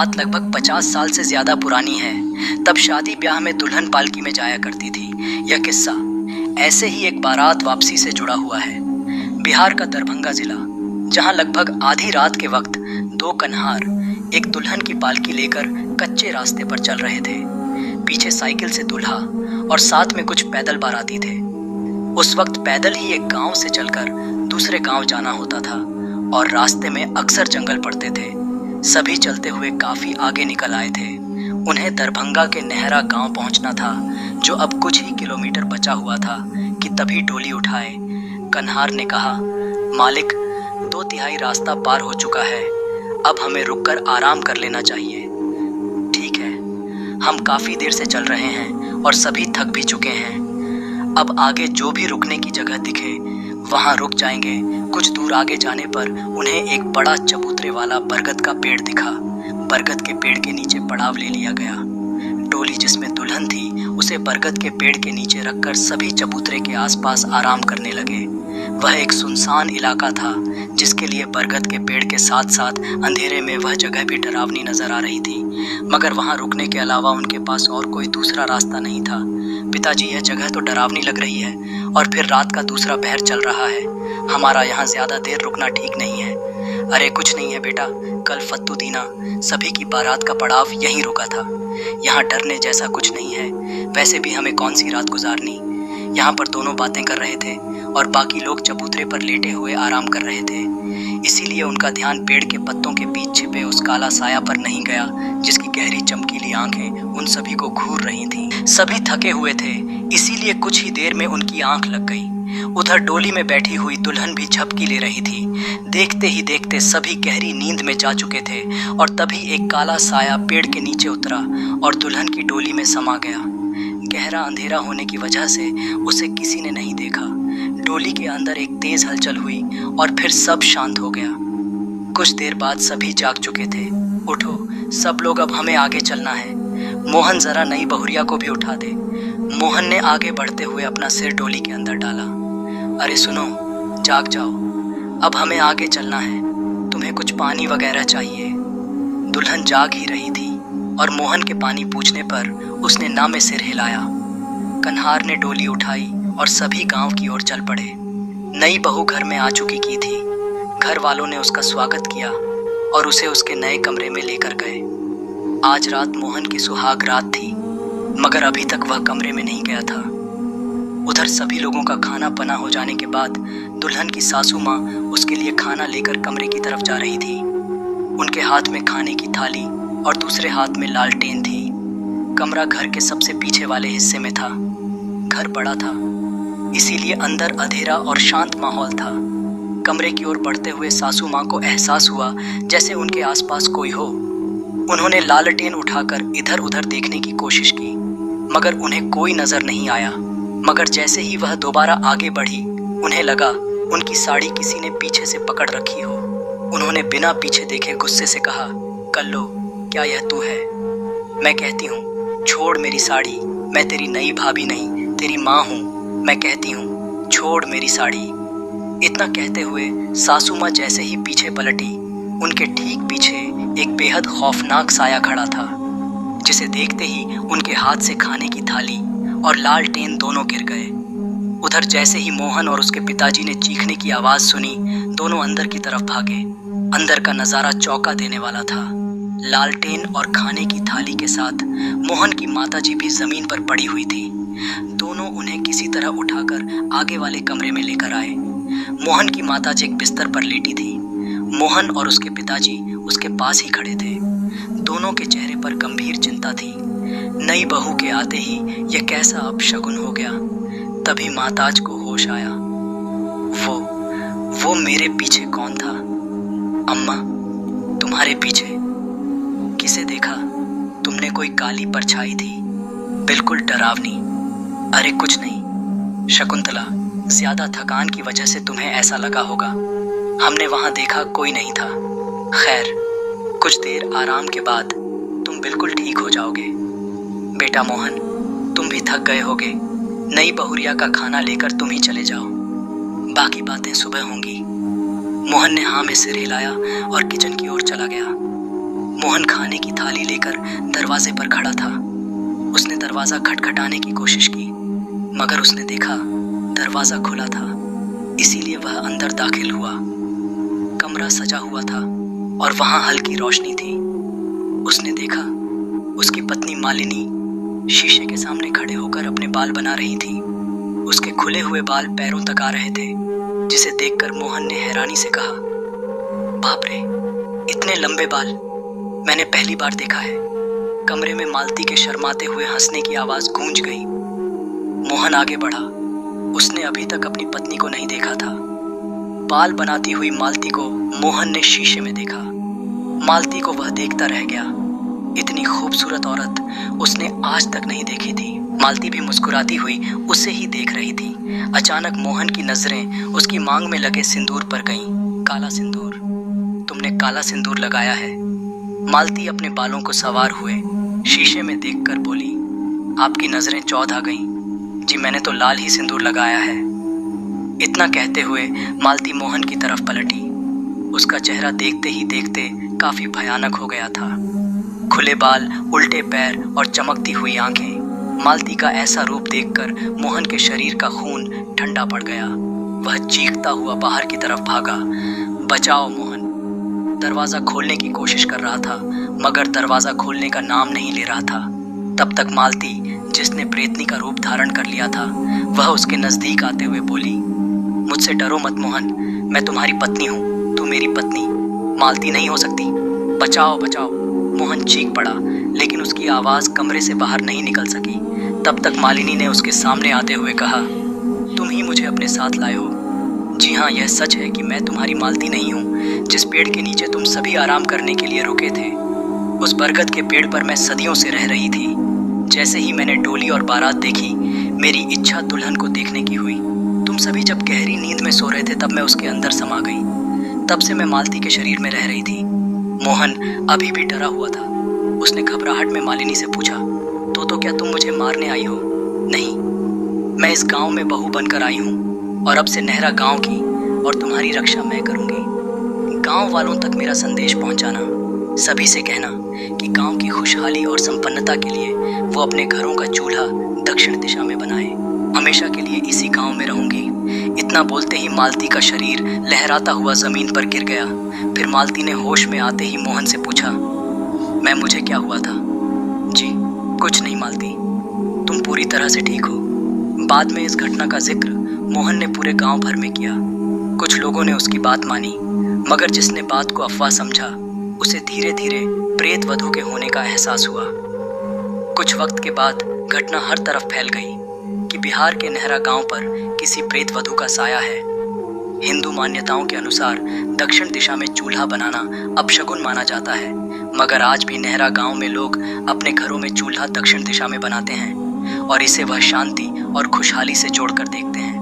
बात लगभग 50 साल से ज्यादा पुरानी है। तब शादी ब्याह में दुल्हन पालकी में जाया करती थी। यह किस्सा ऐसे ही एक बारात वापसी से जुड़ा हुआ है। बिहार का दरभंगा जिला, जहां लगभग आधी रात के वक्त दो कन्हार एक दुल्हन की पालकी लेकर कच्चे रास्ते पर चल रहे थे। पीछे साइकिल से दूल्हा और साथ में कुछ पैदल बाराती थे। उस वक्त पैदल ही एक गांव से चलकर दूसरे गांव जाना होता था और रास्ते में अक्सर जंगल पड़ते थे। सभी चलते हुए काफी आगे निकल आए थे। उन्हें दरभंगा के नेहरा गांव पहुंचना था, जो अब कुछ ही किलोमीटर बचा हुआ था कि तभी डोली उठाए कन्हार ने कहा, मालिक 2/3 रास्ता पार हो चुका है, अब हमें रुककर आराम कर लेना चाहिए। ठीक है, हम काफी देर से चल रहे हैं और सभी थक भी चुके हैं। अब आगे जो भी रुकने की जगह दिखे वहां रुक जाएंगे। कुछ दूर आगे जाने पर उन्हें एक बड़ा चबूतरे वाला बरगद का पेड़ दिखा। बरगद के पेड़ के नीचे पड़ाव ले लिया गया। डोली जिसमें दुल्हन थी उसे बरगद के पेड़ के नीचे रखकर सभी चबूतरे के आसपास आराम करने लगे। वह एक सुनसान इलाका था, जिसके लिए बरगद के पेड़ के साथ साथ अंधेरे में वह जगह भी डरावनी नजर आ रही थी। मगर वहां रुकने के अलावा उनके पास और कोई दूसरा रास्ता नहीं था। पिताजी, यह जगह तो डरावनी लग रही है और फिर रात का दूसरा पहर चल रहा है। हमारा यहाँ ज्यादा देर रुकना ठीक नहीं है। अरे कुछ नहीं है बेटा, कल फत्तू दीना सभी की बारात का पड़ाव यहीं रुका था। यहाँ डरने जैसा कुछ नहीं है। वैसे भी हमें कौन सी रात गुजारनी। यहाँ पर दोनों बातें कर रहे थे और बाकी लोग चबूतरे पर लेटे हुए आराम कर रहे थे। इसीलिए उनका ध्यान पेड़ के पत्तों के बीच छिपे उस काला साया पर नहीं गया, जिसकी गहरी चमकीली आंखें उन सभी को घूर रही थीं। सभी थके हुए थे, इसीलिए कुछ ही देर में उनकी आंख लग गई। उधर डोली में बैठी हुई दुल्हन भी झपकी ले रही थी। देखते ही देखते सभी गहरी नींद में जा चुके थे और तभी एक काला साया पेड़ के नीचे उतरा और दुल्हन की डोली में समा गया। गहरा अंधेरा होने की वजह से उसे किसी ने नहीं देखा। डोली के अंदर एक तेज हलचल हुई और फिर सब शांत हो गया। कुछ देर बाद सभी जाग चुके थे। उठो सब लोग, अब हमें आगे चलना है। मोहन जरा नई बहुरिया को भी उठा दे। मोहन ने आगे बढ़ते हुए अपना सिर डोली के अंदर डाला। अरे सुनो, जाग जाओ, अब हमें आगे चलना है। तुम्हें कुछ पानी वगैरह चाहिए। दुल्हन जाग ही रही थी और मोहन के पानी पूछने पर उसने ना में सिर हिलाया। कन्हार ने डोली उठाई और सभी गांव की ओर चल पड़े। नई बहू घर में आ चुकी की थी। घर वालों ने उसका स्वागत किया और उसे उसके नए कमरे में लेकर गए। आज रात मोहन की सुहाग रात थी, मगर अभी तक वह कमरे में नहीं गया था। उधर सभी लोगों का खाना पना हो जाने के बाद दुल्हन की सासू माँ उसके लिए खाना लेकर कमरे की तरफ जा रही थी। उनके हाथ में खाने की थाली और दूसरे हाथ में लालटेन थी। कमरा घर के सबसे पीछे वाले हिस्से में था। घर बड़ा था, इसीलिए अंदर अंधेरा और शांत माहौल था। कमरे की ओर बढ़ते हुए सासू माँ को एहसास हुआ जैसे उनके आसपास कोई हो। उन्होंने लालटेन उठाकर इधर उधर देखने की कोशिश की, मगर उन्हें कोई नजर नहीं आया। मगर जैसे ही वह दोबारा आगे बढ़ी, उन्हें लगा उनकी साड़ी किसी ने पीछे से पकड़ रखी हो। उन्होंने बिना पीछे देखे गुस्से से कहा, कल्लो, क्या यह तू है? मैं कहती हूँ छोड़ मेरी साड़ी। मैं तेरी नई भाभी नहीं, तेरी माँ हूँ। मैं कहती हूँ छोड़ मेरी साड़ी। इतना कहते हुए सासू माँ जैसे ही पीछे पलटी, उनके ठीक पीछे एक बेहद खौफनाक साया खड़ा था, जिसे देखते ही उनके हाथ से खाने की थाली और लालटेन दोनों गिर गए। उधर जैसे ही मोहन और उसके पिताजी ने चीखने की आवाज सुनी, दोनों अंदर की तरफ भागे। अंदर का नजारा चौंका देने वाला था। लालटेन और खाने की थाली के साथ मोहन की माताजी भी जमीन पर पड़ी हुई थी। दोनों उन्हें किसी तरह उठाकर आगे वाले कमरे में लेकर आए। मोहन की माताजी एक बिस्तर पर लेटी थी। मोहन और उसके पिताजी उसके पास ही खड़े थे। दोनों के चेहरे पर गंभीर चिंता थी। नई बहू के आते ही यह कैसा अपशगुन हो गया। तभी माताज को होश आया। वो मेरे पीछे कौन था? अम्मा, तुम्हारे पीछे किसे देखा? तुमने कोई काली परछाई थी, बिल्कुल डरावनी। अरे कुछ नहीं शकुंतला, ज्यादा थकान की वजह से तुम्हें ऐसा लगा होगा। हमने वहां देखा कोई नहीं था। खैर, कुछ देर आराम के बाद तुम बिल्कुल ठीक हो जाओगे। बेटा मोहन, तुम भी थक गए होगे। नई बहुरिया का खाना लेकर तुम ही चले जाओ, बाकी बातें सुबह होंगी। मोहन ने हाँ में सिर हिलाया और किचन की ओर चला गया। मोहन खाने की थाली लेकर दरवाजे पर खड़ा था। उसने दरवाजा खटखटाने की कोशिश की, मगर उसने देखा दरवाजा खुला था, इसीलिए वह अंदर दाखिल हुआ। कमरा सजा हुआ था और वहां हल्की रोशनी थी। उसने देखा उसकी पत्नी मालिनी शीशे के सामने खड़े होकर अपने बाल बना रही थी। उसके खुले हुए बाल पैरों तक आ रहे थे, जिसे देखकर मोहन ने हैरानी से कहा, बाप रे, इतने लंबे बाल मैंने पहली बार देखा है। कमरे में मालती के शर्माते हुए हंसने की आवाज गूंज गई। मोहन आगे बढ़ा। उसने अभी तक अपनी पत्नी को नहीं देखा था। बाल बनाती हुई मालती को मोहन ने शीशे में देखा। मालती को वह देखता रह गया। इतनी खूबसूरत औरत उसने आज तक नहीं देखी थी। मालती भी मुस्कुराती हुई उसे ही देख रही थी। अचानक मोहन की नजरें उसकी मांग में लगे सिंदूर पर गईं। काला सिंदूर, तुमने काला सिंदूर लगाया है। मालती अपने बालों को सवार हुए शीशे में देखकर बोली, आपकी नजरें चौध आ गईं। जी, मैंने तो लाल ही सिंदूर लगाया है। इतना कहते हुए मालती मोहन की तरफ पलटी। उसका चेहरा देखते ही देखते काफी भयानक हो गया था। खुले बाल, उल्टे पैर और चमकती हुई आंखें। मालती का ऐसा रूप देखकर मोहन के शरीर का खून ठंडा पड़ गया। वह चीखता हुआ बाहर की तरफ भागा, बचाओ मोहन। दरवाजा खोलने की कोशिश कर रहा था, मगर दरवाजा खोलने का नाम नहीं ले रहा था। तब तक मालती, जिसने प्रेतनी का रूप धारण कर लिया था, वह उसके नजदीक आते हुए बोली, मुझसे डरो मत मोहन, मैं तुम्हारी पत्नी हूँ, तू मेरी पत्नी मालती नहीं हो सकती। बचाओ बचाओ। मोहन चीख पड़ा, लेकिन उसकी आवाज कमरे से बाहर नहीं निकल सकी। तब तक मालिनी ने उसके सामने आते हुए कहा, तुम ही मुझे अपने साथ लाए हो। जी हाँ, यह सच है कि मैं तुम्हारी मालती नहीं हूँ, जिस पेड़ के नीचे तुम सभी आराम करने के लिए रुके थे। उस बरगद के पेड़ पर मैं सदियों से रह रही थी। जैसे ही मैंने डोली और बारात देखी, मेरी इच्छा दुल्हन को देखने की हुई। तुम सभी जब गहरी नींद में सो रहे थे, तब मैं उसके अंदर समा गई। तब से मैं मालती के शरीर में रह रही थी। मोहन अभी भी डरा हुआ था। उसने घबराहट में मालिनी से पूछा, तो क्या तुम मुझे मारने आई हो? नहीं, मैं इस गांव में बहू बनकर आई हूँ और अब से नेहरा गांव की और तुम्हारी रक्षा मैं करूंगी। गांव वालों तक मेरा संदेश पहुंचाना। सभी से कहना कि गांव की खुशहाली और संपन्नता के लिए वो अपने घरों का चूल्हा दक्षिण दिशा में बनाए। हमेशा के लिए इसी गांव में रहूंगी। इतना बोलते ही मालती का शरीर लहराता हुआ जमीन पर गिर गया। फिर मालती ने होश में आते ही मोहन से पूछा, मुझे क्या हुआ था? जी कुछ नहीं मालती, तुम पूरी तरह से ठीक हो। बाद में इस घटना का जिक्र मोहन ने पूरे गांव भर में किया। कुछ लोगों ने उसकी बात मानी, मगर जिसने बात को अफवाह समझा, उसे धीरे धीरे प्रेत वधू के होने का एहसास हुआ। कुछ वक्त के बाद घटना हर तरफ फैल गई कि बिहार के नेहरा गांव पर किसी प्रेत वधू का साया है। हिंदू मान्यताओं के अनुसार दक्षिण दिशा में चूल्हा बनाना अपशगुन माना जाता है, मगर आज भी नेहरा गांव में लोग अपने घरों में चूल्हा दक्षिण दिशा में बनाते हैं और इसे वह शांति और खुशहाली से जोड़कर देखते हैं।